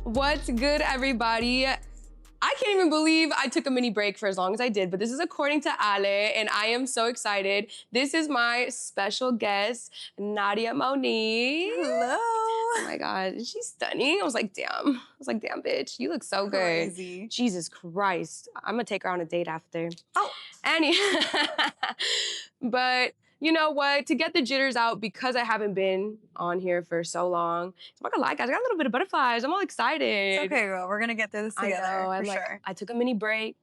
What's good, everybody? I can't even believe I took a mini break for as long as I did, but this is according to Ale, and I am so excited. This is my special guest, Nadia Monique. Hello. Oh my God, she's stunning. I was like, damn, bitch, you look so good. Crazy. Jesus Christ. I'm gonna take her on a date after. Oh. But you know what? To get the jitters out, because I haven't been on here for so long, I'm not gonna lie, guys, I got a little bit of butterflies. I'm all excited. It's okay, girl. We're gonna get through this together. I know. For sure. I took a mini break,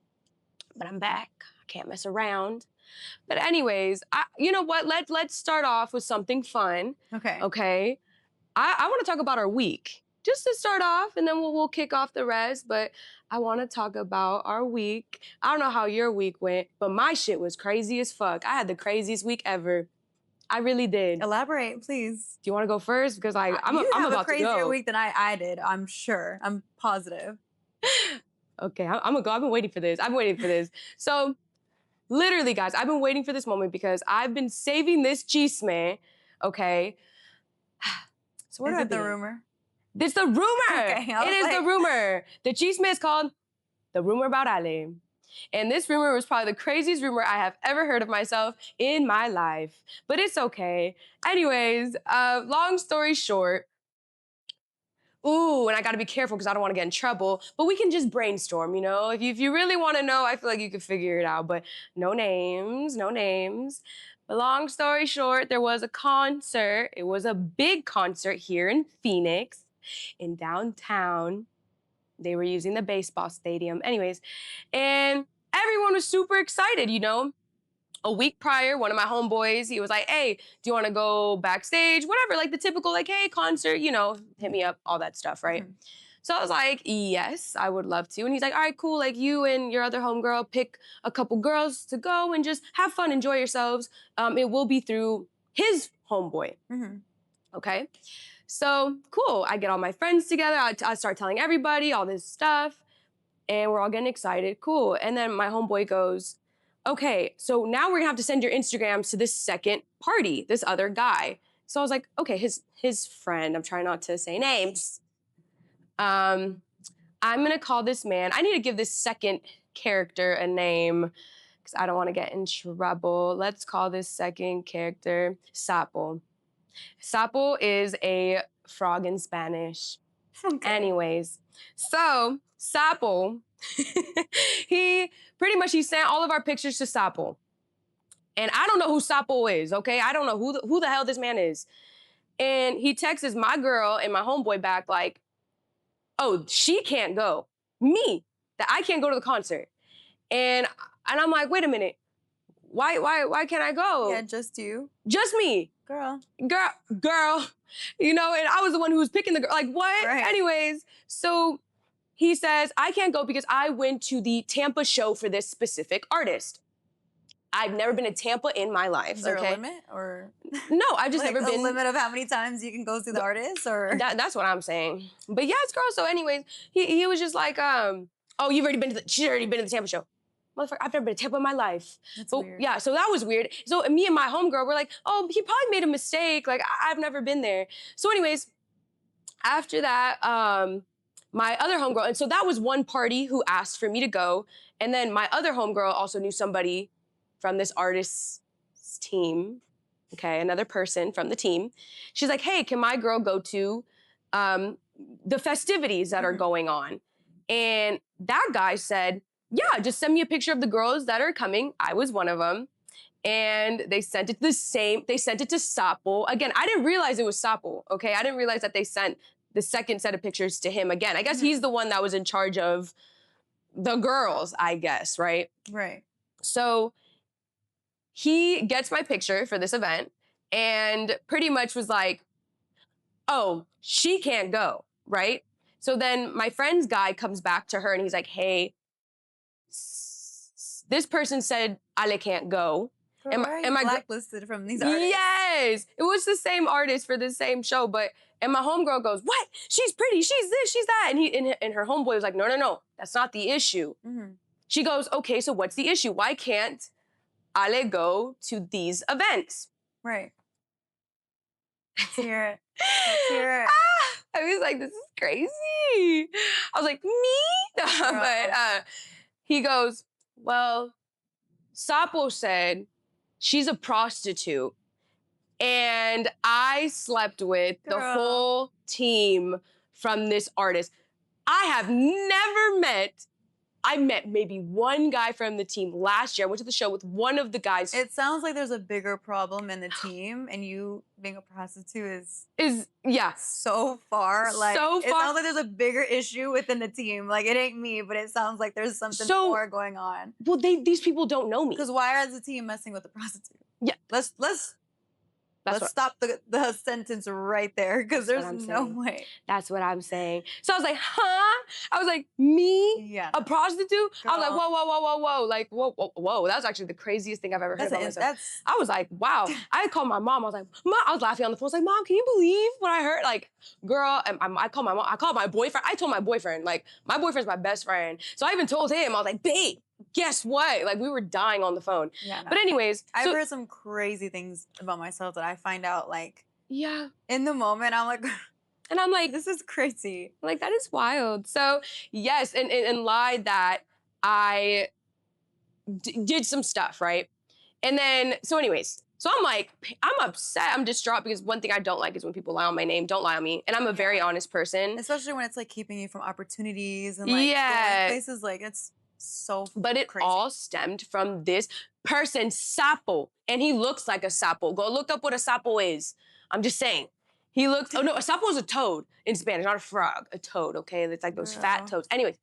but I'm back. I can't mess around. But anyways, you know what? Let's start off with something fun. Okay. Okay. I want to talk about our week. Just to start off, and then we'll kick off the rest. But I want to talk about our week. I don't know how your week went, but my shit was crazy as fuck. I had the craziest week ever. I really did. Elaborate, please. Do you want to go first? Because I'm you about have to a crazier go. week than I did. I'm sure. I'm positive. Okay, I'm gonna go. I've been waiting for this. So, literally, guys, I've been waiting for this moment because I've been saving this chisme. Okay. So where Is do I it the begin? rumor? It's the rumor. Okay, It is the rumor. The chisme is called The Rumor About Ale. And this rumor was probably the craziest rumor I have ever heard of myself in my life. But it's okay. Anyways, long story short, ooh, and I gotta be careful because I don't want to get in trouble, but we can just brainstorm, you know? If you really want to know, I feel like you can figure it out, but no names. But long story short, there was a concert. It was a big concert here in Phoenix, in downtown. They were using the baseball stadium. Anyways, and everyone was super excited, you know? A week prior, one of my homeboys, he was like, hey, do you want to go backstage? Whatever, like the typical, like, hey, concert, you know, hit me up, all that stuff, right? Mm-hmm. So I was like, yes, I would love to. And he's like, all right, cool. Like, you and your other homegirl pick a couple girls to go and just have fun, enjoy yourselves. It will be through his homeboy. Mm-hmm. Okay? So, cool. I get all my friends together. I start telling everybody all this stuff. And we're all getting excited. Cool. And then my homeboy goes, okay, so now we're gonna have to send your Instagrams to this second party, this other guy. So I was like, okay, his friend, I'm trying not to say names. I'm gonna call this man, I need to give this second character a name because I don't wanna get in trouble. Let's call this second character Sapo. Sapo is a frog in Spanish. Okay. Anyways, so Sapo, he sent all of our pictures to Sapo. And I don't know who Sapo is, okay? I don't know who the hell this man is. And he texts my girl and my homeboy back like, oh, she can't go. Me, that I can't go to the concert. And I'm like, wait a minute. Why can't I go? Yeah, just you. Just me. Girl. You know, and I was the one who was picking the girl. Like, what? Right. Anyways, so he says, I can't go because I went to the Tampa show for this specific artist. I've never been to Tampa in my life. Is there a limit? Or no, I've just like never been. A limit of how many times you can go see the artist? Or that's what I'm saying. But yes, girl. So anyways, he was just like, oh, she's already been to the Tampa show. Motherfucker, I've never been to Tampa in my life. That's weird. Yeah, so that was weird. So me and my homegirl were like, oh, he probably made a mistake. Like, I've never been there. So anyways, after that, my other homegirl, and so that was one party who asked for me to go. And then my other homegirl also knew somebody from this artist's team. Okay, another person from the team. She's like, hey, can my girl go to the festivities that are going on? And that guy said, yeah, just send me a picture of the girls that are coming. I was one of them. And they sent it to Sapo. Again, I didn't realize it was Sapo, okay? I didn't realize that they sent the second set of pictures to him again. I guess he's the one that was in charge of the girls, I guess, right? Right. So he gets my picture for this event and pretty much was like, oh, she can't go, right? So then my friend's guy comes back to her and he's like, hey, this person said Ale can't go. Girl, am I blacklisted from these artists? Yes, it was the same artist for the same show, and my homegirl goes, what? She's pretty, she's this, she's that. And her homeboy was like, no, that's not the issue. Mm-hmm. She goes, okay, so what's the issue? Why can't Ale go to these events? Right. Let's hear it. I was like, this is crazy. I was like, me? But he goes, well, Sapo said she's a prostitute. And I slept with the whole team from this artist. I have never met, I met maybe one guy from the team last year. I went to the show with one of the guys. It sounds like there's a bigger problem in the team, and you being a prostitute is so far. Like, so it sounds like there's a bigger issue within the team. Like, it ain't me, but it sounds like there's something more going on. Well, these people don't know me. Because why is the team messing with the prostitute? Yeah. Let's stop the sentence right there, because there's no way. That's what I'm saying. So I was like, huh? I was like, me? Yeah. A prostitute? Girl. I was like, whoa. Like, whoa. That was actually the craziest thing I've ever heard about myself. I was like, wow. I called my mom. I was like, Mom, I was laughing on the phone. I was like, Mom, can you believe what I heard? Like, girl, and I called my mom. I called my boyfriend. I told my boyfriend, like, my boyfriend's my best friend. So I even told him, I was like, babe, guess what? Like, we were dying on the phone. Yeah, no. But anyways. I've heard some crazy things about myself that I find out, like, yeah, in the moment, I'm like, and I'm like, this is crazy. Like, that is wild. So, yes, and lied that I did some stuff, right? And then, so anyways, so I'm like, I'm upset. I'm distraught because one thing I don't like is when people lie on my name. Don't lie on me. And I'm a very honest person. Especially when it's, like, keeping you from opportunities and, like, going places. Like, it's so But it crazy. all stemmed from this person, Sapo. And he looks like a sapo. Go look up what a sapo is. I'm just saying. He looks, oh no, a sapo is a toad in Spanish, not a frog, a toad, okay? It's like those fat toads. Anyways,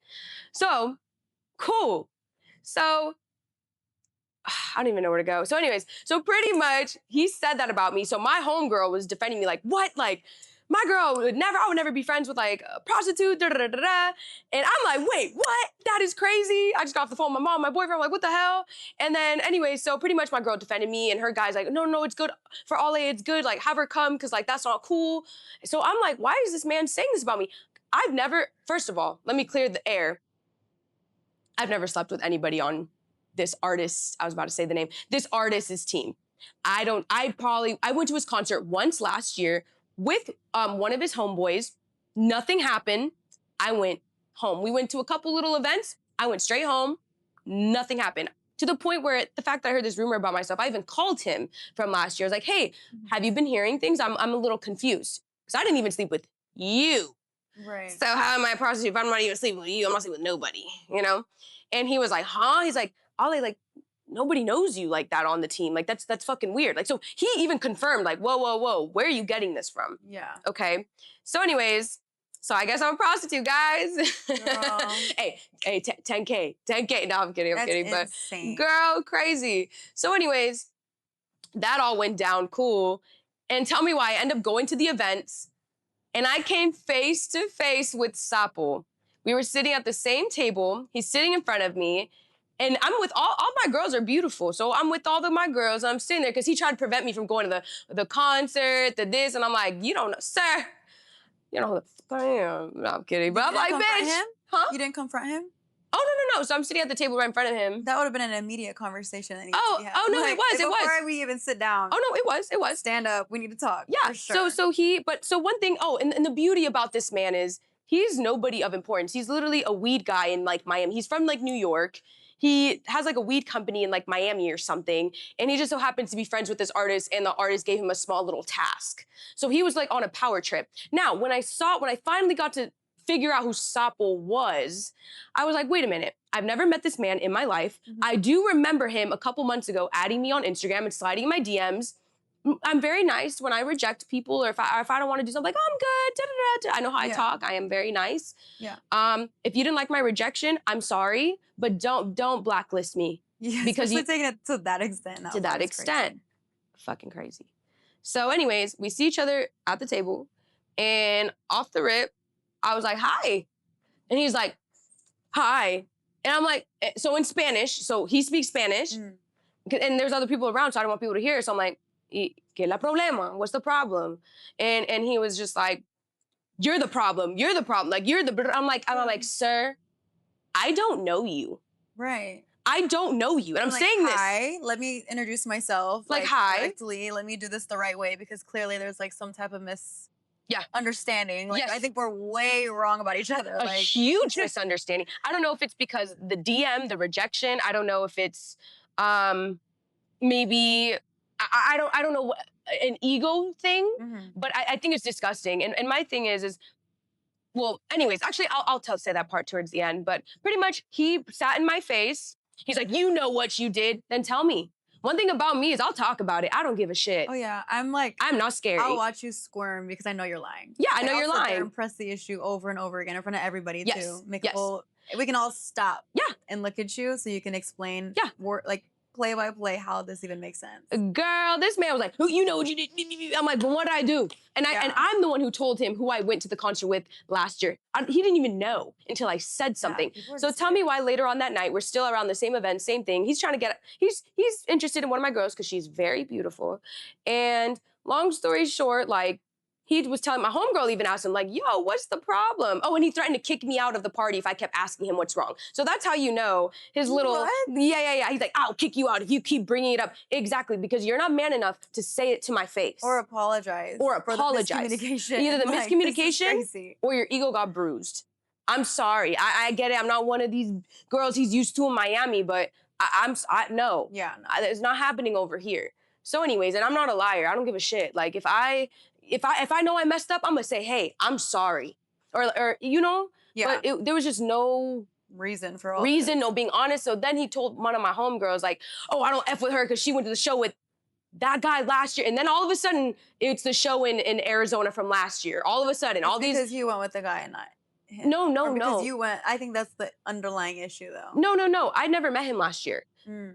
so, cool. So, I don't even know where to go. So anyways, so pretty much he said that about me. So my homegirl was defending me like, what? Like, my girl would never, I would never be friends with like a prostitute, da da da da da. And I'm like, wait, what? That is crazy. I just got off the phone with my mom, my boyfriend, I'm like, what the hell? And then anyway, so pretty much my girl defended me and her guy's like, no, it's good for Ale, it's good, like have her come, cause like that's not cool. So I'm like, why is this man saying this about me? I've never, first of all, let me clear the air. I've never slept with anybody on this artist, I was about to say the name, this artist's team. I went to his concert once last year with one of his homeboys. Nothing happened. I went home. We went to a couple little events. I went straight home. Nothing happened. To the point where the fact that I heard this rumor about myself, I even called him from last year. I was like, hey, have you been hearing things? I'm a little confused. Because I didn't even sleep with you. Right. So how am I a prostitute if I'm not even sleeping with you? I'm not sleeping with nobody, you know? And he was like, huh? He's like, Ale, like, nobody knows you like that on the team. Like, that's fucking weird. Like, so he even confirmed, like, whoa, where are you getting this from? Yeah. Okay. So anyways, so I guess I'm a prostitute, guys. hey, 10K. No, I'm kidding. That's insane. But girl, crazy. So anyways, that all went down cool. And tell me why I end up going to the events and I came face to face with Sapo. We were sitting at the same table. He's sitting in front of me. And I'm with all my girls are beautiful. So I'm with all of my girls. And I'm sitting there because he tried to prevent me from going to the concert, the this. And I'm like, you don't know, sir. You know who the fuck I am. No, I'm kidding. But I'm like, bitch. Him? Huh? You didn't confront him? Oh, no. So I'm sitting at the table right in front of him. That would have been an immediate conversation. That No, like, it was. Before we even sit down. Oh, no, it was. Stand up. We need to talk. Yeah. For sure. So one thing, and the beauty about this man is he's nobody of importance. He's literally a weed guy in like Miami. He's from like New York. He has like a weed company in like Miami or something. And he just so happens to be friends with this artist and the artist gave him a small little task. So he was like on a power trip. Now, when I finally got to figure out who Sapo was, I was like, wait a minute. I've never met this man in my life. Mm-hmm. I do remember him a couple months ago adding me on Instagram and sliding in my DMs. I'm very nice when I reject people or if I don't want to do something, like, oh, I'm good, da-da-da-da. I know how I talk. I am very nice. Yeah. If you didn't like my rejection, I'm sorry, but don't blacklist me. Yeah, because you're taking it to that extent. To that extent. Crazy. Fucking crazy. So anyways, we see each other at the table and off the rip, I was like, hi. And he's like, hi. And I'm like, so in Spanish, so he speaks Spanish and there's other people around, so I don't want people to hear. So I'm like, ¿qué la problema? What's the problem? And he was just like, you're the problem. Like, I'm like, sir, I don't know you. Right. I don't know you. And I'm like, saying this. Hi, let me introduce myself. Like, hi. Correctly. Let me do this the right way because clearly there's like some type of understanding. Like, Yes. I think we're way wrong about each other. A huge misunderstanding. I don't know if it's because the DM, the rejection. I don't know if it's maybe I don't know an ego thing. But I think it's disgusting. And my thing is well, anyways, actually I'll say that part towards the end. But pretty much he sat in my face. He's like, you know what you did? Then tell me. One thing about me is I'll talk about it. I don't give a shit. Oh yeah, I'm not scary. I'll watch you squirm because I know you're lying. Yeah, I know you're I'll sit there lying. and press the issue over and over again in front of everybody too. Yes. We can all stop. Yeah. And look at you so you can explain. Yeah. Like play by play how this even makes sense. Girl, this man was like, you know what you did? I'm like, but what did I do? And I'm the one who told him who I went to the concert with last year. He didn't even know until I said something. So tell me why later on that night, we're still around the same event, same thing. He's trying to get, he's interested in one of my girls because she's very beautiful. And long story short, like, he was telling my homegirl, even asked him, like, yo, what's the problem? Oh, and he threatened to kick me out of the party if I kept asking him what's wrong. So that's how you know his little, What? Yeah. He's like, I'll kick you out if you keep bringing it up. Exactly, because you're not man enough to say it to my face. Or apologize. For the miscommunication. Either the miscommunication or your ego got bruised. I'm sorry. I get it. I'm not one of these girls he's used to in Miami, but no. Yeah. No. It's not happening over here. So anyways, and I'm not a liar. I don't give a shit. Like, if I know I messed up, I'm gonna say, hey, I'm sorry. Or you know? Yeah. But there was just no reason for all reason, no being honest. So then he told one of my homegirls, like, oh, I don't F with her because she went to the show with that guy last year. And then all of a sudden, it's the show in Arizona from last year. All of a sudden, because you went with the guy and not him. No. Because you went, I think that's the underlying issue though. No. I never met him last year.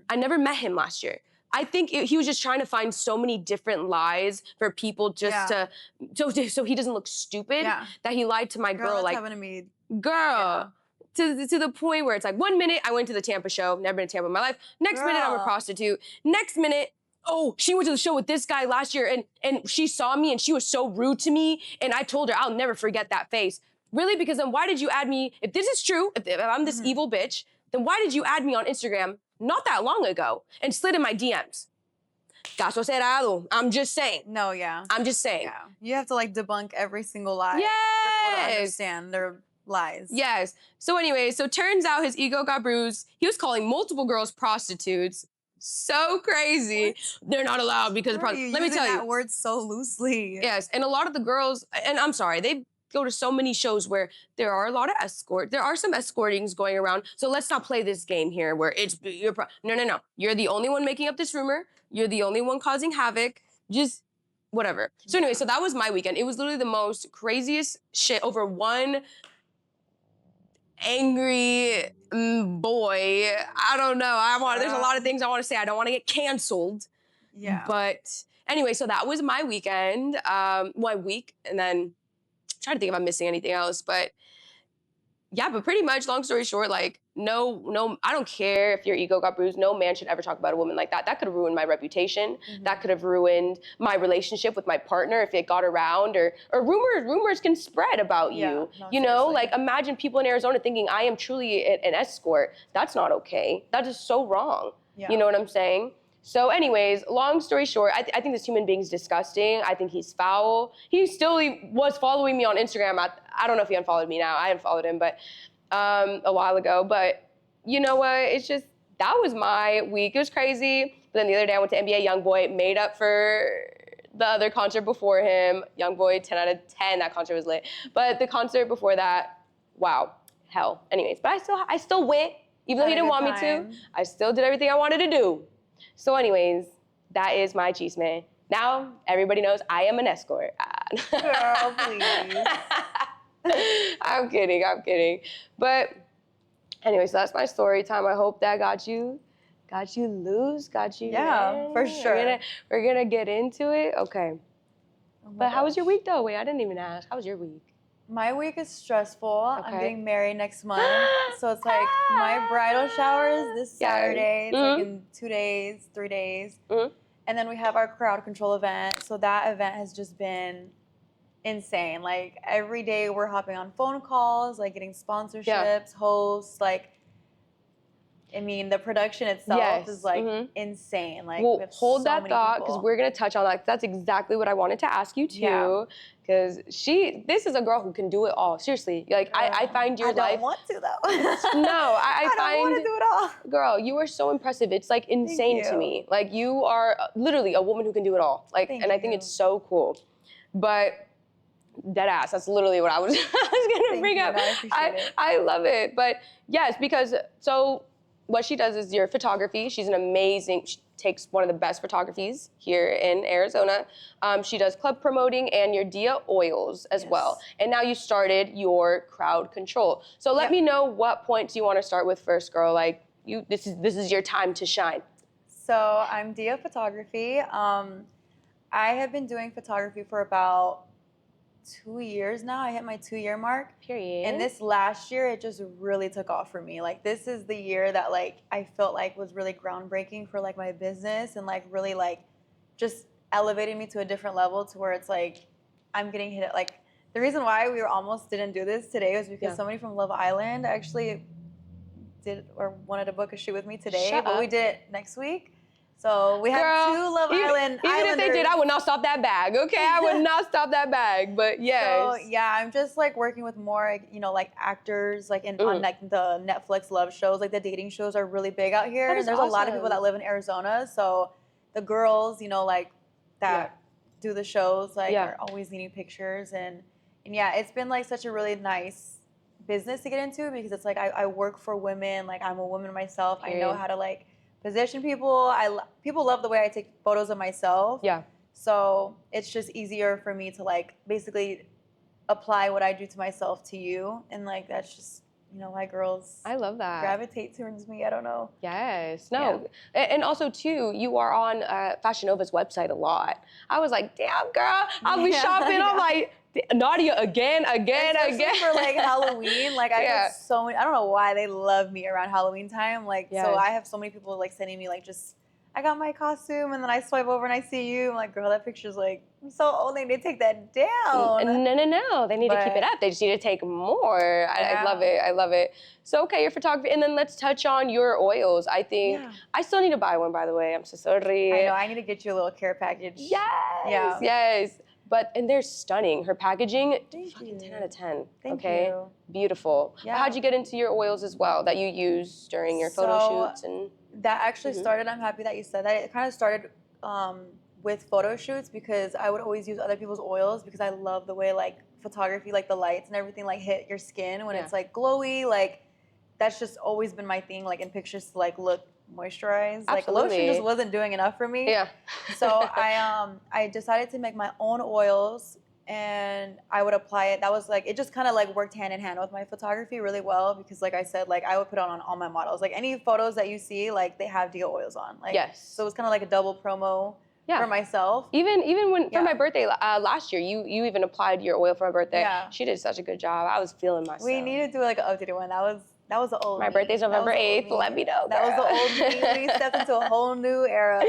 I never met him last year. I think he was just trying to find so many different lies for people just so he doesn't look stupid that he lied to my girl. That's like, happened to me. Girl, to the point where it's like 1 minute I went to the Tampa show, never been to Tampa in my life. Next minute I'm a prostitute. Next minute, oh, she went to the show with this guy last year and she saw me and she was so rude to me and I told her I'll never forget that face. Really? Because then why did you add me? If this is true, if I'm this evil bitch, then why did you add me on Instagram not that long ago and slid in my DMs? Caso cerrado. I'm just saying. No, yeah. I'm just saying. Yeah. You have to like debunk every single lie. Yes. For people to understand their lies. Yes. So anyway, turns out his ego got bruised. He was calling multiple girls prostitutes. So crazy. What? They're not allowed because of prostitutes. Let me tell you. That word so loosely. Yes. And a lot of the girls, and I'm sorry, they go to so many shows where there are a lot of there are some escortings going around. So let's not play this game here where no. You're the only one making up this rumor. You're the only one causing havoc. Just whatever. So anyway, so that was my weekend. It was literally the most craziest shit over one angry boy. I don't know. There's a lot of things I want to say. I don't want to get canceled. Yeah. But anyway, so that was my weekend, my week, and then trying to think if I'm missing anything else, but yeah, but pretty much, long story short, like, no, I don't care if your ego got bruised. No man should ever talk about a woman like that. That could have ruined my reputation. That could have ruined my relationship with my partner if it got around, or rumors can spread about you. You know, like, imagine people in Arizona thinking I am truly an escort. That's not okay. That is so wrong. Yeah. You know what I'm saying? So anyways, long story short, I think this human being's disgusting. I think he's foul. He was following me on Instagram. I don't know if he unfollowed me now. I unfollowed him, but a while ago. But you know what? It's just, that was my week. It was crazy. But then the other day I went to NBA YoungBoy, made up for the other concert before him. YoungBoy, 10 out of 10. That concert was lit. But the concert before that, wow, hell. Anyways, but I still went, even though he didn't want me to. I still did everything I wanted to do. So anyways, that is my chisme. Now, everybody knows I am an escort. Girl, please. I'm kidding. But anyway, so that's my story time. I hope that got you loose, got you. Yeah, for sure. We're gonna get into it. Okay. But how was your week though? Wait, I didn't even ask. How was your week? My week is stressful. Okay. I'm getting married next month. So it's like my bridal shower is this Saturday. It's like in 2 days, 3 days. And then we have our crowd control event. So that event has just been insane. Like, every day we're hopping on phone calls, like getting sponsorships, hosts, like, I mean, the production itself is like insane. Like, well, we have hold so that many thought because people. we're gonna touch on that. That's exactly what I wanted to ask you too. Because this is a girl who can do it all. Seriously, like I find your life. I don't want to though. No, I don't find. want to do it all. Girl, you are so impressive. It's like insane to me. Like you are literally a woman who can do it all. Like, and I think it's so cool. But dead ass. That's literally what I was gonna bring up. No, I appreciate it. I love it. But yes, because so what she does is your photography. She's an amazing. She takes one of the best photographies here in Arizona. She does club promoting and your Dia oils as well. And now you started your crowd control. So let me know what points you want to start with first, girl. Like this is your time to shine. So I'm Dia Photography. I have been doing photography for about 2 years now. I hit my 2-year mark. Period. And this last year, it just really took off for me. Like, this is the year that, like, I felt like was really groundbreaking for, like, my business and, like, really, like, just elevated me to a different level to where it's, like, I'm getting hit. Like, the reason why we almost didn't do this today was because somebody from Love Island actually did or wanted to book a shoot with me today, but we did it next week. So we have 2 Love Island Even if they did, I would not stop that bag, okay? I would not stop that bag, but yes. So, yeah, I'm just, like, working with more, you know, like, actors, like, on, like, the Netflix love shows. Like, the dating shows are really big out here. And there's a lot of people that live in Arizona. So the girls, you know, like, that do the shows, like, are always needing pictures. And, yeah, it's been, like, such a really nice business to get into because it's, like, I work for women. Like, I'm a woman myself. I know how to, like, position people. People love the way I take photos of myself. Yeah. So it's just easier for me to like basically apply what I do to myself to you, and like that's just why girls. I love that. Gravitate towards me. I don't know. Yes. No. Yeah. And also too, you are on Fashion Nova's website a lot. I was like, damn girl, I'll be shopping. I'm like. Nadia again. Especially for like Halloween, like I get so many. I don't know why they love me around Halloween time. Like, so I have so many people like sending me like just, I got my costume, and then I swipe over and I see you. I'm like, girl, that picture's like, I'm so old. They need to take that down. No. They need to keep it up. They just need to take more. I love it. I love it. So okay, your photography, and then let's touch on your oils. I think I still need to buy one, by the way. I'm so sorry. I know. I need to get you a little care package. Yes. Yeah. Yes. And they're stunning. Her packaging, fucking 10 out of 10. Thank you. Beautiful. Yeah. How'd you get into your oils as well that you use during your photo shoots? And that actually started, I'm happy that you said that. It kind of started with photo shoots because I would always use other people's oils because I love the way like photography, like the lights and everything like hit your skin when it's like glowy. Like that's just always been my thing, like in pictures to like look moisturized. Absolutely. Like lotion just wasn't doing enough for me. Yeah. So I decided to make my own oils and I would apply it. That was like, it just kind of like worked hand in hand with my photography really well because like I said, like I would put on all my models. Like any photos that you see, like they have Dia oils on. Like, so it was kind of like a double promo for myself. Even when for my birthday last year, you even applied your oil for my birthday. Yeah. She did such a good job. I was feeling myself. We need to do like an updated one. That was the old My birthday's November 8th. Let me know. That was the old me. We stepped into a whole new era.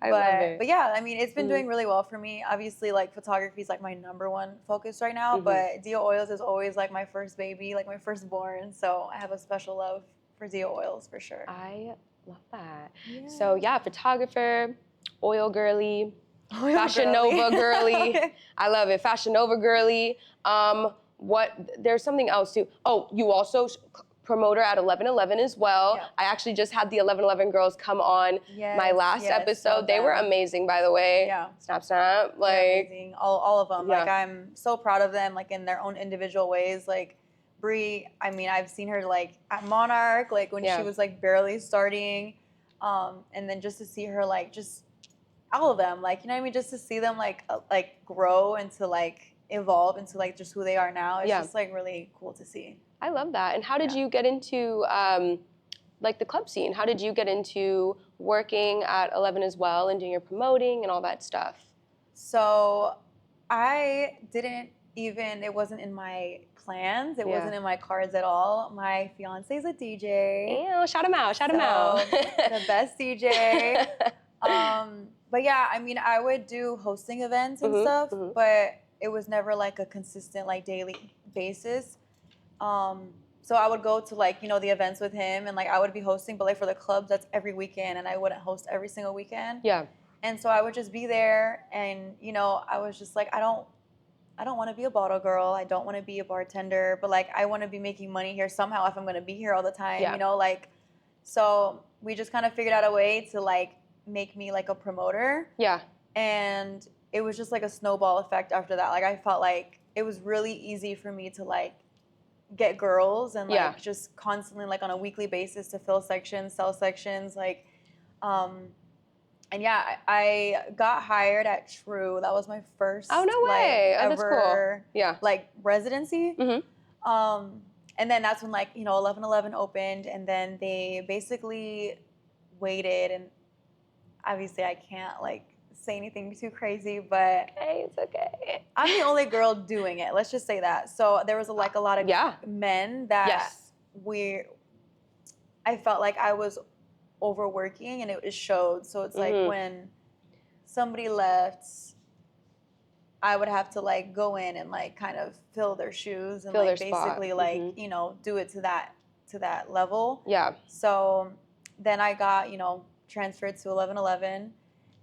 I love it. But yeah, I mean, it's been doing really well for me. Obviously, like photography is like my #1 focus right now. But Dia oils is always like my first baby, like my firstborn. So I have a special love for Dia oils for sure. I love that. Yeah. So yeah, photographer, oil girly, Fashion Nova girly. Okay. I love it. Fashion Nova girly. There's something else too. Oh, you also promoter at 1111 as well. Yeah. I actually just had the 1111 girls come on my last episode. They were amazing, by the way. Yeah. Snap. Like amazing. All of them. Yeah. Like I'm so proud of them, like in their own individual ways. Like Bree, I mean, I've seen her like at Monarch, like when she was like barely starting. And then just to see her like just all of them, like, you know what I mean? Just to see them like grow and to like evolve into like just who they are now. It's just like really cool to see. I love that. And how did you get into like the club scene? How did you get into working at 11 as well and doing your promoting and all that stuff? So I didn't even, it wasn't in my plans. It wasn't in my cards at all. My fiance's a DJ. Ew, shout him out. The best DJ. But yeah, I mean, I would do hosting events and stuff, but it was never like a consistent like daily basis. So I would go to like, you know, the events with him and like I would be hosting, but like for the clubs, that's every weekend and I wouldn't host every single weekend. Yeah. And so I would just be there and, you know, I was just like, I don't want to be a bottle girl. I don't want to be a bartender, but like I want to be making money here somehow if I'm going to be here all the time, you know, like, so we just kind of figured out a way to like make me like a promoter. Yeah. And it was just like a snowball effect after that. Like I felt like it was really easy for me to like get girls and like just constantly like on a weekly basis to fill sections, sell sections, like and yeah, I got hired at True. That was my first way. like Oh, that's ever cool. Yeah. like residency. And then that's when like, you know, 1111 opened and then they basically waited and obviously I can't like say anything too crazy, but okay, it's okay. I'm the only girl doing it. Let's just say that. So there was like a lot of men that I felt like I was overworking and it showed. So it's like when somebody left, I would have to like go in and like kind of fill their shoes and fill like their basically spot. like, you know, do it to that level. Yeah. So then I got, you know, transferred to 1111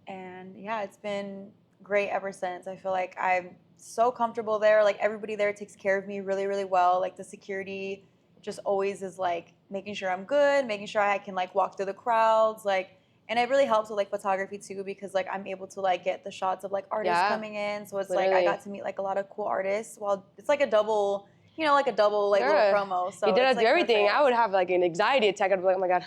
and yeah, it's been great ever since. I feel like I'm so comfortable there. Like everybody there takes care of me really, really well. Like the security just always is like making sure I'm good, making sure I can like walk through the crowds, like, and it really helps with like photography too because like I'm able to like get the shots of like artists coming in. So it's like I got to meet like a lot of cool artists. Well, it's like a double, you know, like a double like little promo. So you did like, everything. perfect. I would have like an anxiety attack. I'd be like, oh my God,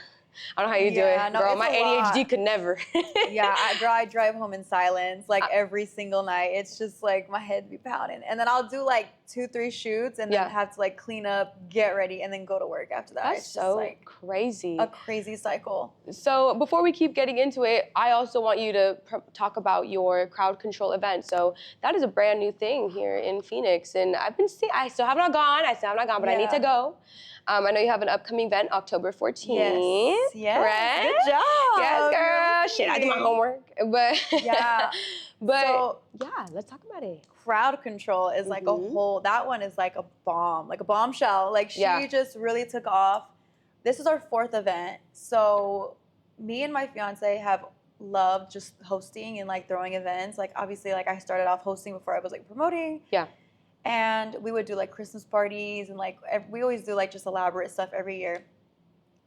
I don't know how you do it. No, girl, my ADHD could never. I drive home in silence like every single night. It's just like my head be pounding. And then I'll do like 2-3 shoots and then have to like clean up, get ready, and then go to work after that. That's it's so just, like, crazy. A crazy cycle. So before we keep getting into it, I also want you to talk about your crowd control event. So that is a brand new thing here in Phoenix. And I still have not gone, but I need to go. I know you have an upcoming event, October 14th. Yes. Right? Good job. Yes, girl. Shit, I did my homework. But so, let's talk about it. Crowd control is like a whole, that one is like a bomb, like a bombshell. Like she just really took off. This is our 4th event. So me and my fiance have loved just hosting and like throwing events. Like obviously like I started off hosting before I was like promoting. Yeah. And we would do like Christmas parties and like we always do like just elaborate stuff every year.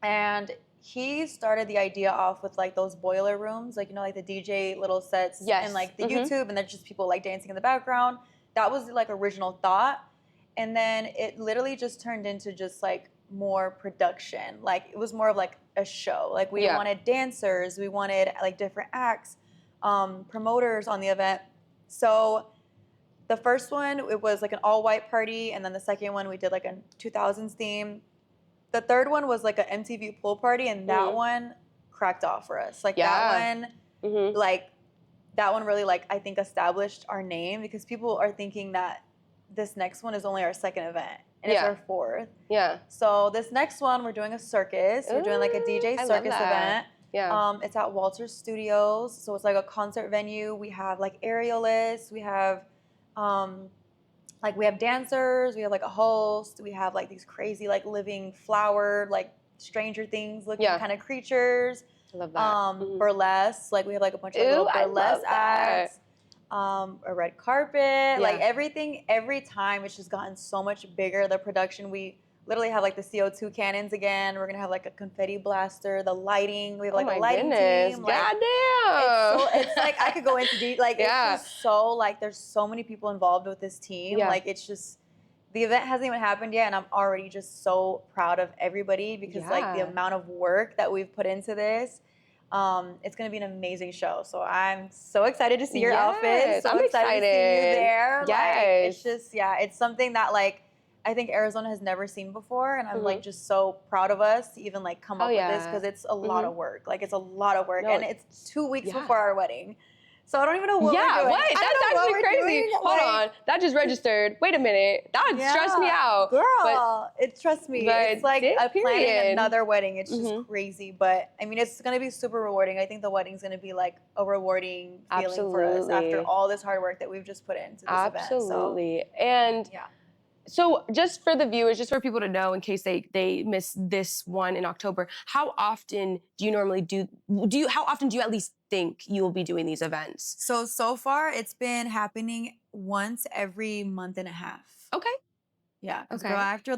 And he started the idea off with like those boiler rooms, like, you know, like the DJ little sets and like the YouTube and then just people like dancing in the background. That was like original thought. And then it literally just turned into just like more production. Like it was more of like a show. Like we wanted dancers, we wanted like different acts, promoters on the event. So the first one, it was like an all-white party, and then the second one, we did like a 2000s theme. The third one was like an MTV pool party, and that one cracked off for us. Like that one, like that one really like I think established our name because people are thinking that this next one is only our 2nd event, and it's our 4th. Yeah. So this next one, we're doing a circus. We're doing like a DJ circus event. Yeah. It's at Walter Studios, so it's like a concert venue. We have like aerialists. We have like we have dancers, we have like a host, we have like these crazy like living flower, like Stranger Things looking kind of creatures. I love that. Burlesque, like we have like a bunch of little burlesque acts. A red carpet, like everything, every time it's just gotten so much bigger. The production, we literally have like the CO2 cannons again. We're gonna have like a confetti blaster, the lighting. We have like a lighting team. Like, goddamn! It's like I could go into deep. Like it's just so like there's so many people involved with this team. Like it's just the event hasn't even happened yet, and I'm already just so proud of everybody because like the amount of work that we've put into this. It's gonna be an amazing show. So I'm so excited to see your outfits. So I'm excited to see you there. Yes. Like, it's just it's something that like I think Arizona has never seen before, and I'm like just so proud of us to even like come up with this because it's a lot of work. Like it's a lot of work, and it's 2 weeks before our wedding. So I don't even know what we're doing. What? That's actually crazy. Hold on. That just registered. Wait a minute. That would stress me out. Girl, trust me. It's like planning another wedding. It's just crazy. But I mean, it's going to be super rewarding. I think the wedding's going to be like a rewarding feeling for us after all this hard work that we've just put into this event. Absolutely. And So just for the viewers, just for people to know in case they miss this one in October, how often do you normally how often do you at least think you will be doing these events? So far it's been happening once every month and a half. Okay. Yeah. Okay. Girl, after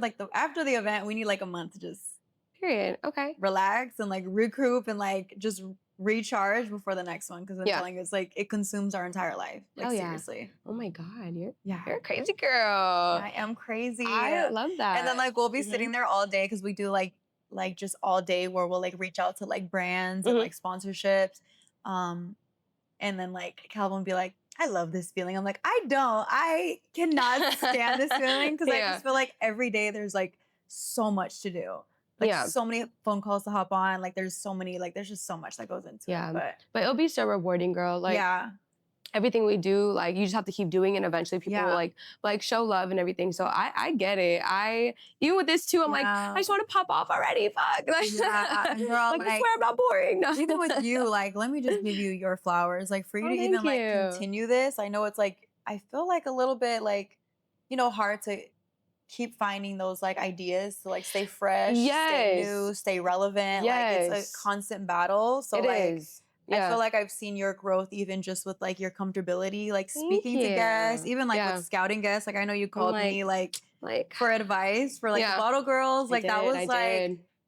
the event, we need like a month to just Period. Okay. relax and like regroup and like just recharge before the next one. Because I'm telling you, it's like it consumes our entire life. Like seriously. Oh my God, you're a crazy girl. Yeah, I am crazy. I love that. And then like we'll be sitting there all day because we do like just all day where we'll like reach out to like brands and like sponsorships. And then like Calvin will be like, I love this feeling. I'm like, I cannot stand this feeling because I just feel like every day there's like so much to do. Like so many phone calls to hop on. Like there's so many, like there's just so much that goes into it. But it'll be so rewarding, girl. Like everything we do, like you just have to keep doing it and eventually people will like show love and everything. So I get it. Even with this too, I'm like, I just want to pop off already. Fuck. Like, girl, like I swear I'm not boring. No. Even with you, like, let me just give you your flowers. Like for you to even like continue this, I know it's like, I feel like a little bit like, hard to keep finding those like ideas to like stay fresh, stay new, stay relevant. Like it's a constant battle. So I feel like I've seen your growth even just with like your comfortability, like speaking to guests, even like with scouting guests. Like I know you called me like for advice for like the bottle girls. Like that was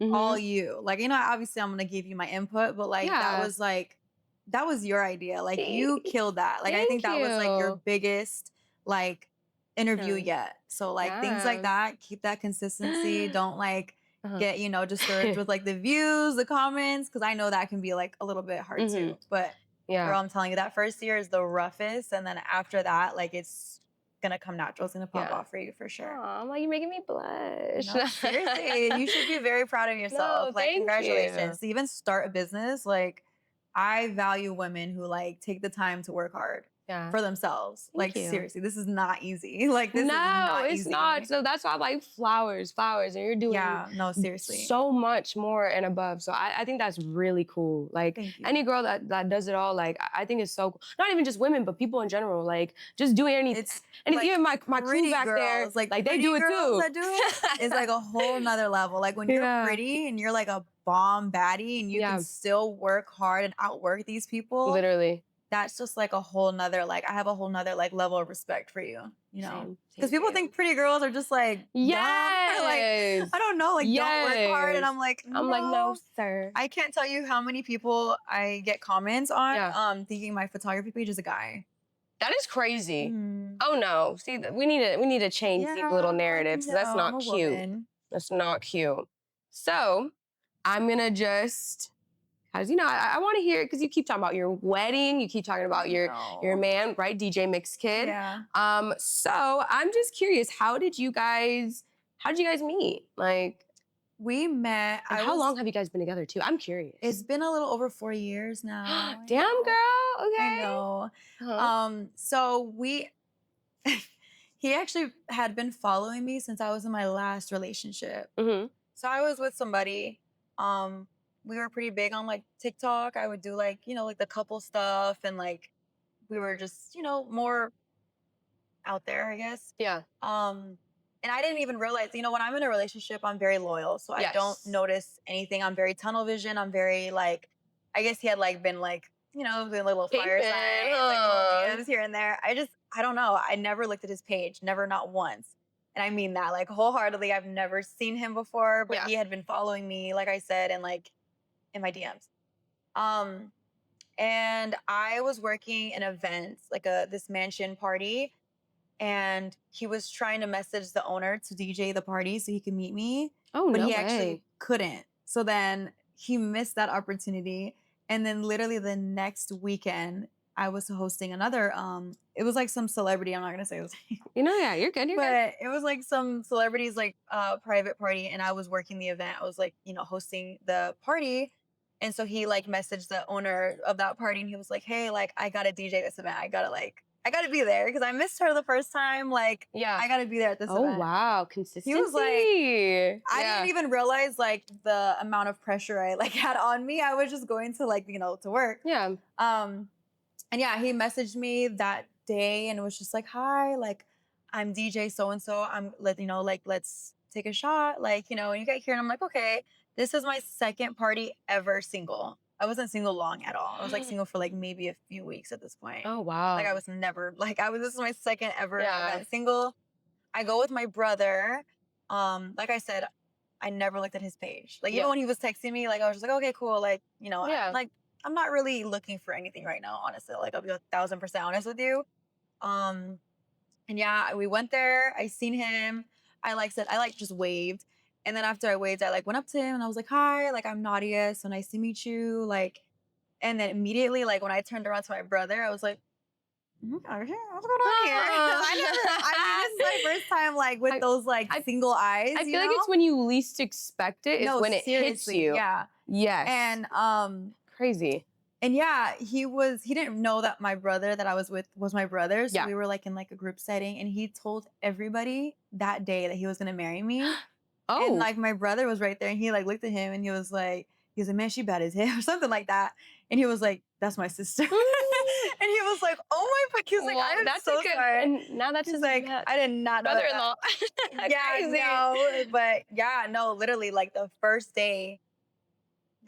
all you. Like, obviously I'm gonna give you my input, but like that was your idea. Like you killed that. Like I think that was like your biggest like interview yet. So like things like that, keep that consistency. Don't like get discouraged with like the views, the comments, because I know that can be like a little bit hard too. But girl, I'm telling you, that first year is the roughest, and then after that, like it's gonna come natural. It's gonna pop off for you for sure. Aw, like you're making me blush. No, seriously, you should be very proud of yourself. No, like congratulations you. to even start a business. Like I value women who like take the time to work hard. For themselves. Like seriously, this is not easy. Like this is not easy. It's not. So that's why I'm like flowers, and you're doing seriously so much more and above. So I think that's really cool. Like any girl that does it all, like I think it's so cool. Not even just women, but people in general. Like just doing anything. And like, even my crew back there, like they do it too. That do it is like a whole nother level. Like when you're pretty and you're like a bomb baddie and you can still work hard and outwork these people. Literally. That's just like a whole nother, like, I have a whole nother like level of respect for you, Because people think pretty girls are just like, dumb, like, I don't know, like, don't work hard. And I'm like, no, sir. I can't tell you how many people I get comments on thinking my photography page is a guy. That is crazy. Oh no. See, we need to change these little narratives. That's not cute. That's not cute. So I'm gonna just, because I want to hear it because you keep talking about your wedding, you keep talking about your man, right? DJ Mix Kid. Yeah. So I'm just curious, how did you guys meet? Like we met. And how long have you guys been together too? I'm curious. It's been a little over 4 years now. Damn, girl. Okay. I know. So he actually had been following me since I was in my last relationship. So I was with somebody. We were pretty big on like TikTok. I would do like, like the couple stuff and like we were just, more out there, I guess. Yeah. And I didn't even realize, when I'm in a relationship, I'm very loyal. So I don't notice anything. I'm very tunnel vision. I'm very like, I guess he had like been like, doing little fire signs, like DMs here and there. I don't know. I never looked at his page, never, not once. And I mean that like wholeheartedly. I've never seen him before, but he had been following me, like I said, and like in my DMs. And I was working an event, like this mansion party, and he was trying to message the owner to DJ the party so he could meet me. Oh, but he actually couldn't. So then he missed that opportunity. And then literally the next weekend, I was hosting another, it was like some celebrity, I'm not gonna say his name. You're good, But it was like some celebrity's like private party, and I was working the event. I was like, hosting the party. And so he like messaged the owner of that party and he was like, hey, like I gotta DJ this event. I gotta be there because I missed her the first time. Like, I gotta be there at this event. Oh wow, consistency. He was like, I didn't even realize like the amount of pressure I like had on me. I was just going to like, to work. Yeah. And yeah, he messaged me that day and it was just like, hi, like I'm DJ so-and-so. Let's take a shot. Like, you know, and you get here and I'm like, okay, this is my second party ever single. I wasn't single long at all. I was like single for like maybe a few weeks at this point. Oh, wow. Like I was never, this is my second ever event single. I go with my brother. Like I said, I never looked at his page. Like even when he was texting me, like I was just like, okay, cool. Like, you know, like I'm not really looking for anything right now, honestly. Like I'll be 1,000% honest with you. And yeah, we went there. I seen him. I just waved. And then after I waved, I like went up to him and I was like, hi, like I'm Nadia. So nice to meet you. Like, and then immediately, like when I turned around to my brother, I was like, what's going on here? This is my first time like with those like single eyes. I feel like it's when you least expect it. It's when it hits you. Yeah. Yes. And crazy. And yeah, he didn't know that my brother that I was with was my brother. So we were like in like a group setting and he told everybody that day that he was gonna marry me. Oh. And like my brother was right there and he like looked at him and he was like, man, she bad as hell or something like that. And he was like, that's my sister. And he was like, oh my fuck. He was like, I'm so sorry. And now that's his like, I did not know brother-in-law. Yeah, no, but yeah, no, literally like the first day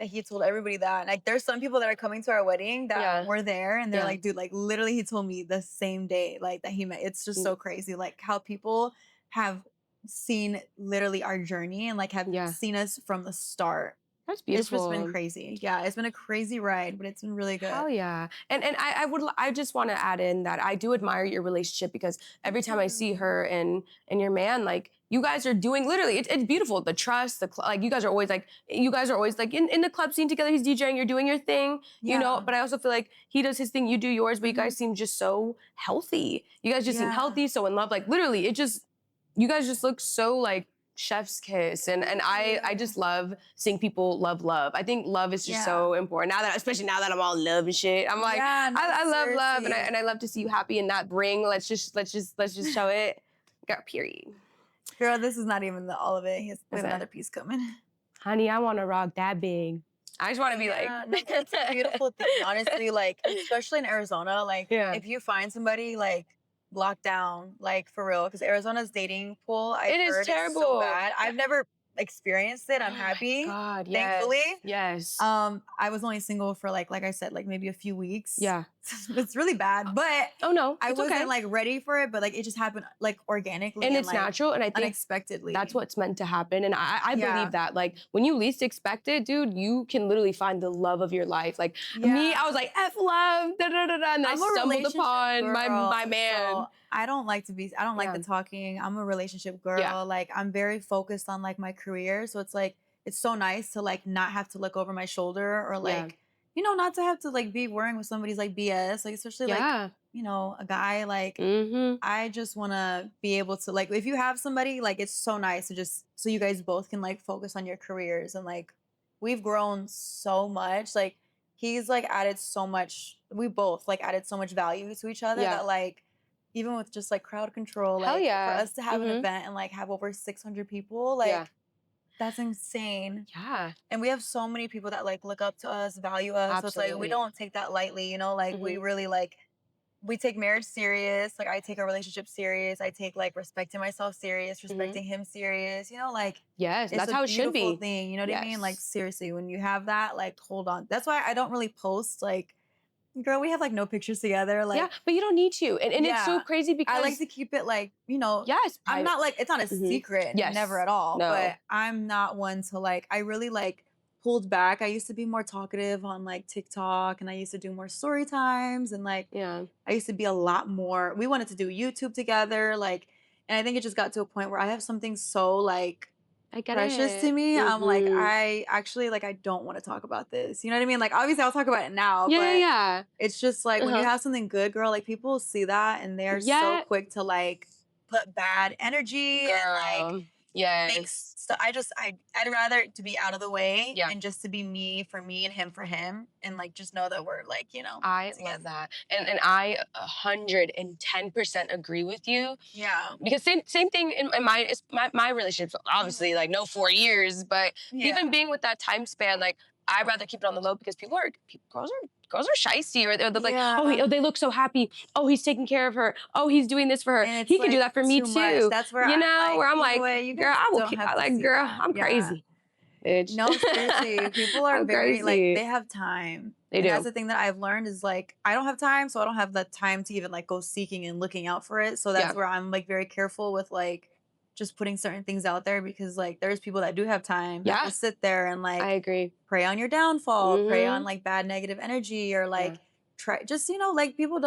that he told everybody that. And like there's some people that are coming to our wedding that were there and they're like, dude, like literally he told me the same day like that he met. It's just so crazy like how people have seen literally our journey and like have seen us from the start. That's beautiful. It's just been crazy. Yeah, it's been a crazy ride, but it's been really good. Hell yeah. And I just want to add in that I do admire your relationship because every time I see her and your man, like you guys are doing literally, it's beautiful. The trust, like you guys are always like in the club scene together. He's DJing, you're doing your thing, you know, but I also feel like he does his thing, you do yours, but you guys seem just so healthy. You guys just seem healthy, so in love. Like literally, you guys just look so like chef's kiss. And I just love seeing people love. I think love is just so important. Especially now that I'm all love and shit. I'm like, I love love and I love to see you happy in that bring. Let's just show it. Got period. Girl, this is not even all of it. He has another piece coming. Honey, I want to rock that big. I just want to be like. No, it's a beautiful thing, honestly. Like, especially in Arizona, like, if you find somebody, like, locked down, like, for real. Because Arizona's dating pool, I've heard is terrible. It's so bad. I've never experienced it. I'm happy. God, thankfully. Yes. I was only single for like I said, like maybe a few weeks. Yeah. It's really bad, but I wasn't like ready for it, but like it just happened like organically. And it's like, natural. And I think unexpectedly. That's what's meant to happen. And I believe that like when you least expect it, dude, you can literally find the love of your life. Like me, I was like, F love, da da da da. And I stumbled upon my man. So I don't like the talking. I'm a relationship girl. Yeah. Like I'm very focused on like my career. So it's like, it's so nice to like not have to look over my shoulder or like, you know, not to have to like be worrying with somebody's like BS, like especially like, you know, a guy like, I just want to be able to like, if you have somebody, like it's so nice to just, so you guys both can like focus on your careers and like, we've grown so much. Like he's like added so much, we both like added so much value to each other that like, even with just like crowd control, like for us to have an event and like have over 600 people, like that's insane. Yeah. And we have so many people that like look up to us, value us. Absolutely. So it's like, we don't take that lightly, you know, like we really like, we take marriage serious. Like I take our relationship serious. I take like respecting myself serious, respecting him serious, you know, like. Yes, that's how it should be. It's a beautiful thing, you know what I mean? Like seriously, when you have that, like hold on. That's why I don't really post like, girl, we have like no pictures together. Like, but you don't need to. And it's so crazy because I like to keep it like, you know, I'm not like, it's not a secret. Never at all. No. But I'm not one to like, I really like pulled back. I used to be more talkative on like TikTok and I used to do more story times and like, I used to be a lot more, we wanted to do YouTube together. Like, and I think it just got to a point where I have something so like, precious to me. I'm like, I actually like, I don't want to talk about this. You know what I mean? Like, obviously I'll talk about it now, but it's just like, when you have something good, girl, like people see that and they're so quick to like put bad energy and like, so I'd rather to be out of the way and just to be me for me and him for him and like just know that we're like, you know. I love that. And I 110% agree with you. Yeah. Because same thing in my relationships, obviously like no 4 years, but even being with that time span, like I'd rather keep it on the low because girls are girls are shysty, or they're like, oh, they look so happy. Oh, he's taking care of her. Oh, he's doing this for her. He can do that for me too. That's where where I'm like, girl, girl, I'm Yeah. crazy. Bitch. No, seriously, people are I'm very crazy. like, they have time. They do. That's the thing that I've learned is like, I don't have time, so I don't have the time to even like go seeking and looking out for it. So that's where I'm like very careful with like just putting certain things out there, because like there's people that do have time that will sit there and like, I agree, prey on your downfall, prey on like bad negative energy, or like try just, you know, like people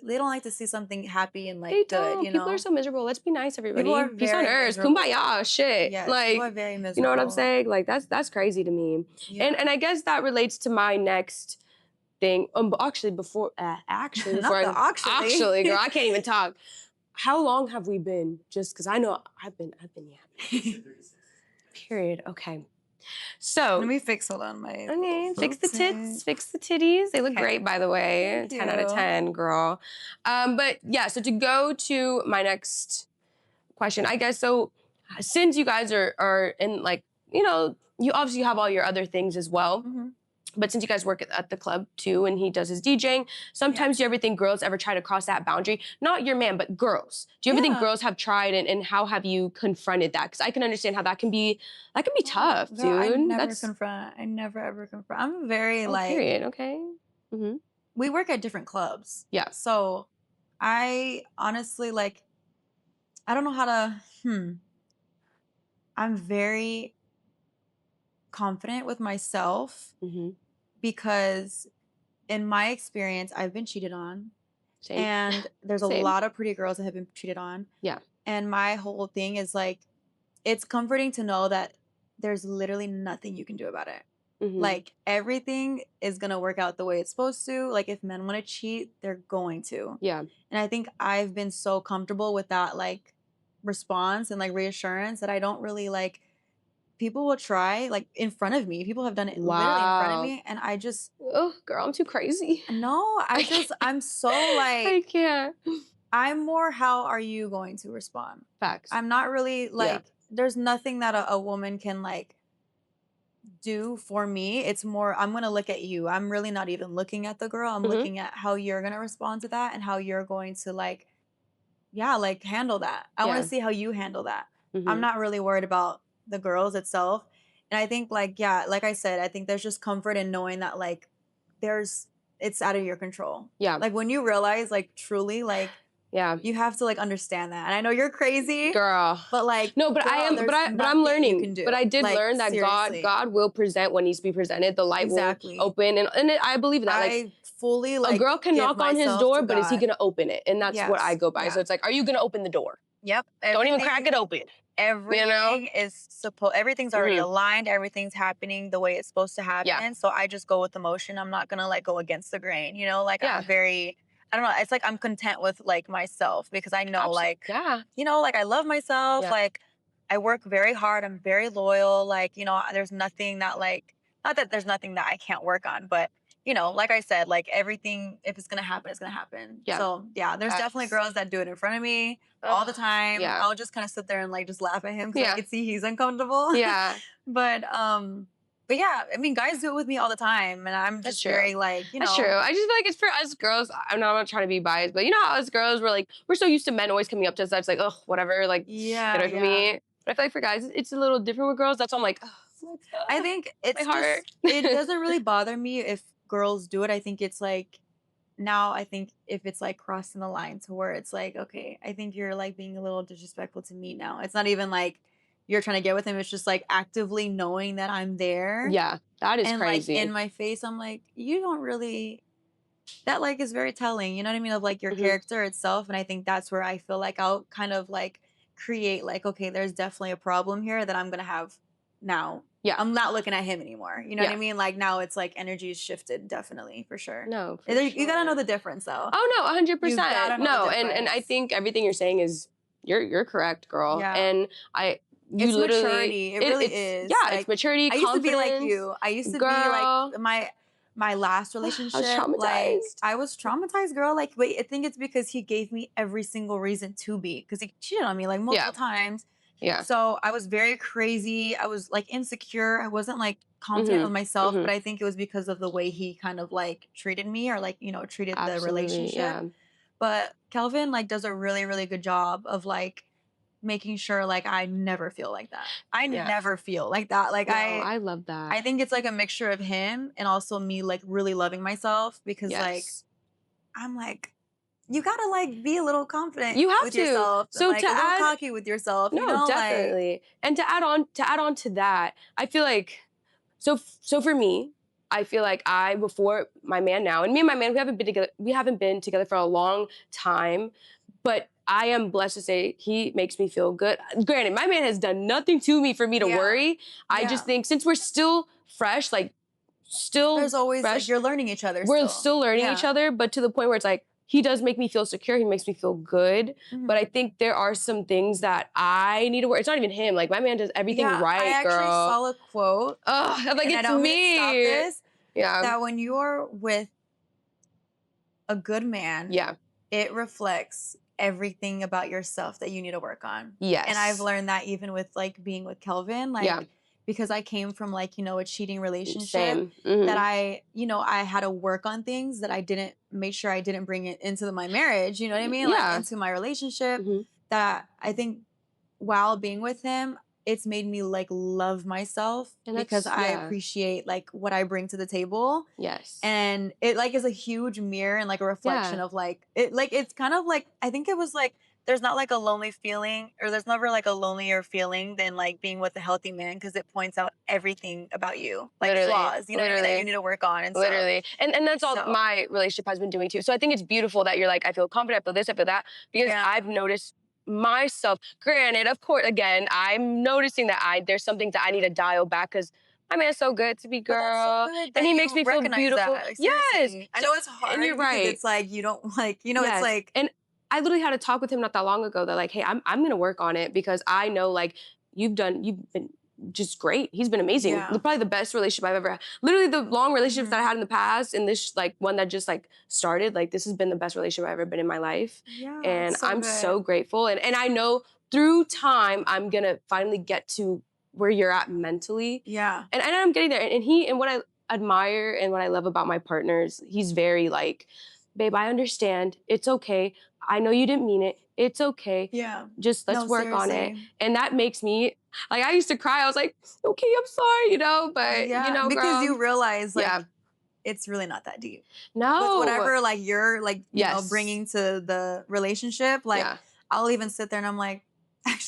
they don't like to see something happy and like they good, don't. you know. People are so miserable. Let's be nice, everybody. People are Peace on earth. miserable. Kumbaya, shit. Yes, like, people are very miserable. You know what I'm saying? Like that's crazy to me. And I guess that relates to my next thing. Actually, before girl, I can't even talk. How long have we been? Just because I know I've been yapping. Period. Okay. So let me hold on my. Okay, fix the tits, fix the titties. They look great, by the way. 10 out of 10, girl. But yeah, so to go to my next question, I guess. So since you guys are in like, you know, you obviously have all your other things as well. But since you guys work at the club too, and he does his DJing, sometimes do you ever think girls ever try to cross that boundary? Not your man, but girls. Do you ever think girls have tried, and how have you confronted that? Because I can understand how that can be tough, dude. I never ever confront. I'm very like. Period. Okay. We work at different clubs. Yeah. So I honestly like. I don't know how to. I'm very confident with myself. Because in my experience, I've been cheated on. Same. And there's a lot of pretty girls that have been cheated on. Yeah. And my whole thing is like, it's comforting to know that there's literally nothing you can do about it. Like everything is going to work out the way it's supposed to. Like if men want to cheat, they're going to. Yeah. And I think I've been so comfortable with that like response and like reassurance that I don't really like. People will try like in front of me. People have done it literally in front of me, and I just, oh, girl, I'm too crazy. No, I'm so like, I can't. I'm more, how are you going to respond? Facts. I'm not really like, there's nothing that a woman can like do for me. It's more, I'm gonna look at you. I'm really not even looking at the girl. I'm looking at how you're gonna respond to that and how you're going to like, like handle that. I want to see how you handle that. I'm not really worried about the girls itself. And I think like, like I said, I think there's just comfort in knowing that like it's out of your control. Yeah. Like when you realize like truly like, you have to like understand that. And I know you're crazy, girl, but like, no, but girl, I'm learning. But I did learn that seriously. God will present what needs to be presented. The light will open, and I believe that. I fully like, a girl can knock on his door, but is he gonna open it? And that's what I go by. So it's like, are you gonna open the door? Yep. Don't even crack it open. Everything everything's already aligned. Everything's happening the way it's supposed to happen. Yeah. So I just go with the motion. I'm not gonna like go against the grain, you know, like I'm very, I don't know. It's like I'm content with like myself, because I know like, you know, like I love myself. Like I work very hard. I'm very loyal. Like, you know, there's nothing that like, not that there's nothing that I can't work on, but you know, like I said, like everything, if it's going to happen, it's going to happen. Yeah. So yeah, there's definitely girls that do it in front of me all the time. Yeah. I'll just kind of sit there and like just laugh at him because I can see he's uncomfortable. Yeah. But yeah, I mean, guys do it with me all the time, and I'm just very like, you know. That's true. I just feel like it's for us girls. I'm not trying to be biased, but you know how us girls we're so used to men always coming up to us. That's like, oh, whatever, like, get away from me. But I feel like for guys, it's a little different with girls. That's why I'm like, oh, I think it's my heart. It doesn't really bother me if girls do it. I think it's like, now I think if it's like crossing the line to where it's like, okay, I think you're like being a little disrespectful to me now. It's not even like you're trying to get with him. It's just like actively knowing that I'm there. Yeah, that is crazy. Like in my face, I'm like, you don't really, that like is very telling, you know what I mean? Of like your character itself. And I think that's where I feel like I'll kind of like create like, okay, there's definitely a problem here that I'm going to have now. Yeah, I'm not looking at him anymore. You know what I mean? Like now it's like energy is shifted, definitely, for sure. No, for sure. You gotta know the difference though. Oh no, 100%. No, and I think everything you're saying is you're correct, girl. Yeah. And it's maturity. It really is. Yeah, like, it's maturity. I used to be like you. I used to be like my last relationship. I was traumatized. Like, I was traumatized, girl. Like, wait, I think it's because he gave me every single reason to be, because he cheated on me like multiple times. Yeah. So I was very crazy. I was like insecure. I wasn't like confident with myself, but I think it was because of the way he kind of like treated me or like, you know, treated the relationship. Yeah. But Kelvin like does a really, really good job of like making sure like I never feel like that. I never feel like that. Like I love that. I think it's like a mixture of him and also me like really loving myself because like I'm like, you gotta like be a little confident with yourself. So like, a little cocky with yourself. No, you know? definitely. Like, and to add on to that, I feel like so for me, I feel like before my man now, and me and my man, we haven't been together for a long time, but I am blessed to say he makes me feel good. Granted, my man has done nothing to me for me to worry. I just think since we're still fresh, like there's always fresh, like you're learning each other. We're still learning each other, but to the point where it's like he does make me feel secure. He makes me feel good. But I think there are some things that I need to work. It's not even him. Like my man does everything right, I actually saw a quote. I'm like, it's me. Stop this. Yeah. That when you're with a good man, it reflects everything about yourself that you need to work on. Yes. And I've learned that even with like being with Kelvin, like because I came from like, you know, a cheating relationship that I had to work on things that I didn't make sure I didn't bring it into my marriage, you know what I mean? Like into my relationship that I think while being with him, it's made me like love myself because I appreciate like what I bring to the table. Yes. And it like is a huge mirror and like a reflection of like it's kind of like I think it was like there's not like a lonely feeling or there's never like a lonelier feeling than like being with a healthy man because it points out everything about you, like flaws, you know what I mean, that you need to work on and stuff. And that's all my relationship has been doing too. So I think it's beautiful that you're like, I feel confident, I feel this, I feel that, because I've noticed myself. Granted, of course, again, I'm noticing that there's some things that I need to dial back because my man's so good to be girl, and he makes me feel beautiful. That. Yes, I know it's hard, and you're right. It's like you don't like, you know, it's like. And I literally had a talk with him not that long ago that like, hey, I'm gonna work on it because I know like you've been just great. He's been amazing. Probably the best relationship I've ever had. Literally the long relationships that I had in the past and this like one that just like started, like this has been the best relationship I've ever been in my life. Yeah, and I'm so grateful. And I know through time, I'm gonna finally get to where you're at mentally. Yeah. And I'm getting there. And what I admire and what I love about my partners, he's very like, babe, I understand. It's okay. I know you didn't mean it. It's okay. Yeah. Just let's work on it. And that makes me, like, I used to cry. I was like, okay, I'm sorry, you know, but, you know, because girl, you realize, like, it's really not that deep. No. With whatever, like, you're, like, you know, bringing to the relationship, like, I'll even sit there and I'm like,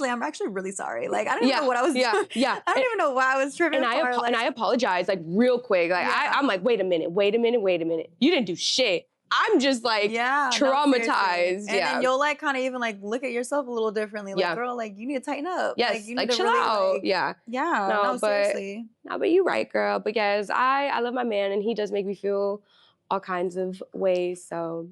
I'm actually really sorry. Like, I don't even know what I was doing. I don't even know why I was tripping. And I apologize, like, real quick. Like, I'm like, wait a minute. You didn't do shit. I'm just like traumatized. And then you'll like kind of even like look at yourself a little differently. Like, girl, like you need to tighten up. Yes, like, you need to chill really, out. Like, no, seriously. No, but you're right, girl. Because I love my man and he does make me feel all kinds of ways. So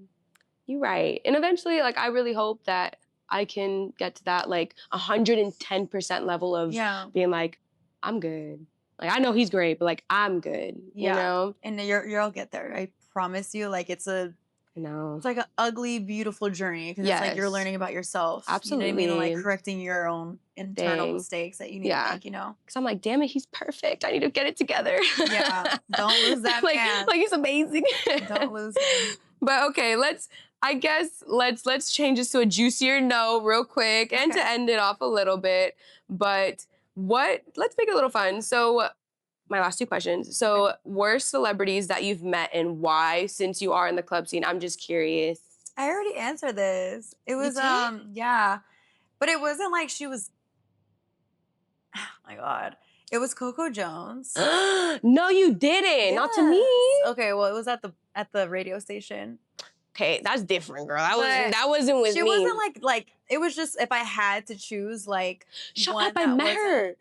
you're right. And eventually, like, I really hope that I can get to that like 110% level of being like, I'm good. Like, I know he's great, but like, I'm good. You know? And you'll get there. I promise you. Like, it's it's like an ugly, beautiful journey because it's like you're learning about yourself. Absolutely. You know what I mean? And like correcting your own internal mistakes that you need to make, you know? Because I'm like, damn it, he's perfect. I need to get it together. Don't lose that man. Like, he's amazing. Don't lose him. But okay, let's change this to a juicier note real quick and to end it off a little bit. But let's make it a little fun. So my last two questions. So worst celebrities that you've met and why, since you are in the club scene? I'm just curious. I already answered this. It was, but it wasn't like she was, oh my God. It was Coco Jones. No, you didn't. Not to me. Okay, well, it was at the radio station. Okay, that's different, girl. That wasn't with me. She wasn't like it was just if I had to choose like Shut up, I met her.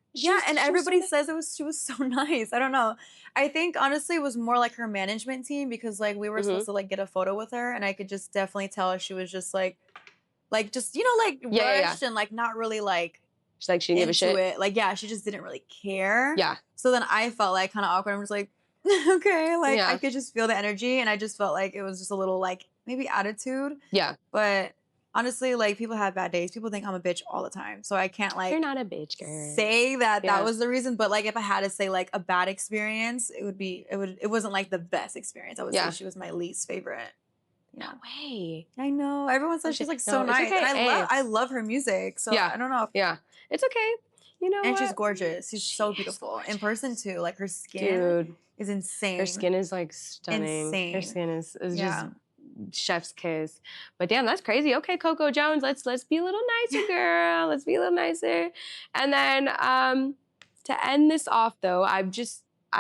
And everybody says she was so nice. I don't know. I think honestly it was more like her management team because like we were supposed to like get a photo with her and I could just definitely tell she was just like just, you know, like rushed and like not really like she's like she didn't give a shit. Like she just didn't really care. Yeah. So then I felt like kind of awkward. I'm just like, okay, like I could just feel the energy and I just felt like it was just a little like maybe attitude. Yeah. But honestly, like, people have bad days. People think I'm a bitch all the time. So I can't, like, you're not a bitch, girl. Say that that was the reason. But, like, if I had to say, like, a bad experience, it wasn't, like, the best experience. I would say she was my least favorite. No way. I know. Everyone says she's, like, so nice. Okay. And I love her music. So I don't know. It's okay. You know and she's gorgeous. She's so beautiful. In person, too. Like, her skin is insane. Her skin is, like, stunning. Insane. Her skin is just chef's kiss. But damn, that's crazy. Okay, Coco Jones, let's be a little nicer, girl. Let's be a little nicer. And then to end this off, though, I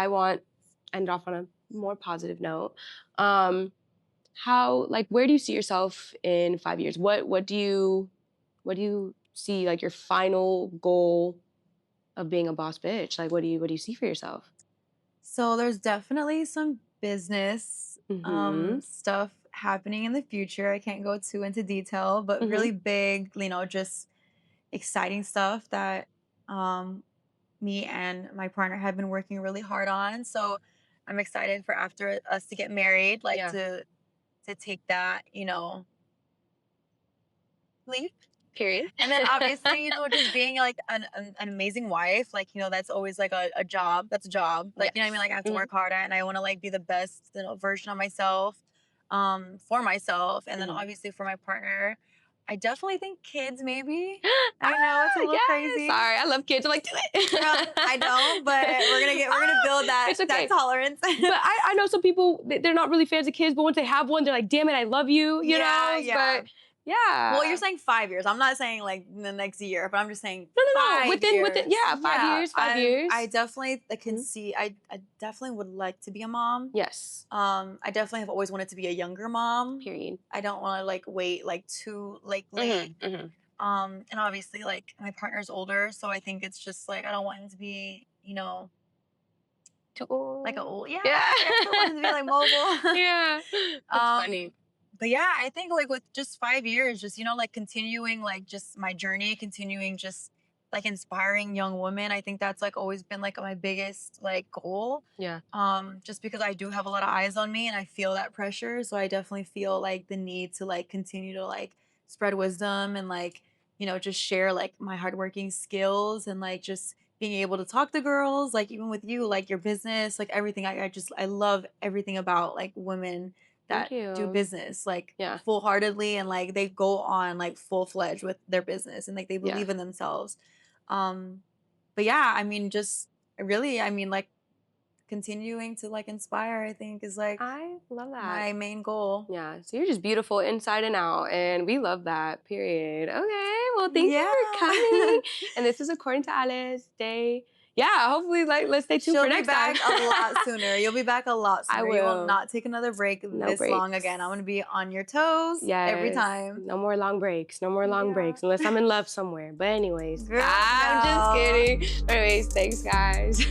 want to end off on a more positive note. How, like, where do you see yourself in 5 years? What do you see, like, your final goal of being a boss bitch? Like, what do you see for yourself? So there's definitely some business stuff happening in the future. I can't go too into detail, but really big, you know, just exciting stuff that me and my partner have been working really hard on. So I'm excited for after us to get married, like to take that, you know, leap. Period. And then obviously, you know, just being like an amazing wife, like, you know, that's always like a job. That's a job. Like, you know what I mean? Like, I have to work hard at it, and I want to, like, be the best, you know, version of myself, for myself. And then obviously for my partner, I definitely think kids, maybe. I know it's a little crazy. Sorry, I love kids. I'm like, do it. I don't, but we're gonna build that that tolerance. But I know some people, they're not really fans of kids, but once they have one, they're like, damn it, I love you. You know? Yeah. But well, you're saying 5 years. I'm not saying like the next year, but I'm just saying no. Within 5 years. 5 years. I definitely can see. I definitely would like to be a mom. Yes. I definitely have always wanted to be a younger mom. Period. I don't want to like wait like too like late. And obviously like my partner's older, so I think it's just like I don't want him to be, you know, too old. Like an old I don't want him to be like mobile. That's funny. But yeah, I think like with just 5 years, just, you know, like continuing like just my journey, continuing just like inspiring young women. I think that's like always been like my biggest like goal. Yeah. Just because I do have a lot of eyes on me and I feel that pressure. So I definitely feel like the need to like continue to like spread wisdom and like, you know, just share like my hardworking skills and like just being able to talk to girls, like even with you, like your business, like everything. I love everything about like women that do business like full-heartedly and like they go on like full-fledged with their business and like they believe in themselves. But yeah, I mean, just really, I mean, like continuing to like inspire, I think is like I love that. My main goal. Yeah. So you're just beautiful inside and out, and we love that. Period. Okay. Well, thank you for coming. And this is According to Alice Day. Yeah, hopefully, like, let's stay tuned for next time. She'll be back a lot sooner. You'll be back a lot sooner. I will. You will not take another break long again. I'm going to be on your toes every time. No more long breaks. No more long breaks unless I'm in love somewhere. But anyways, I'm just kidding. Anyways, thanks, guys.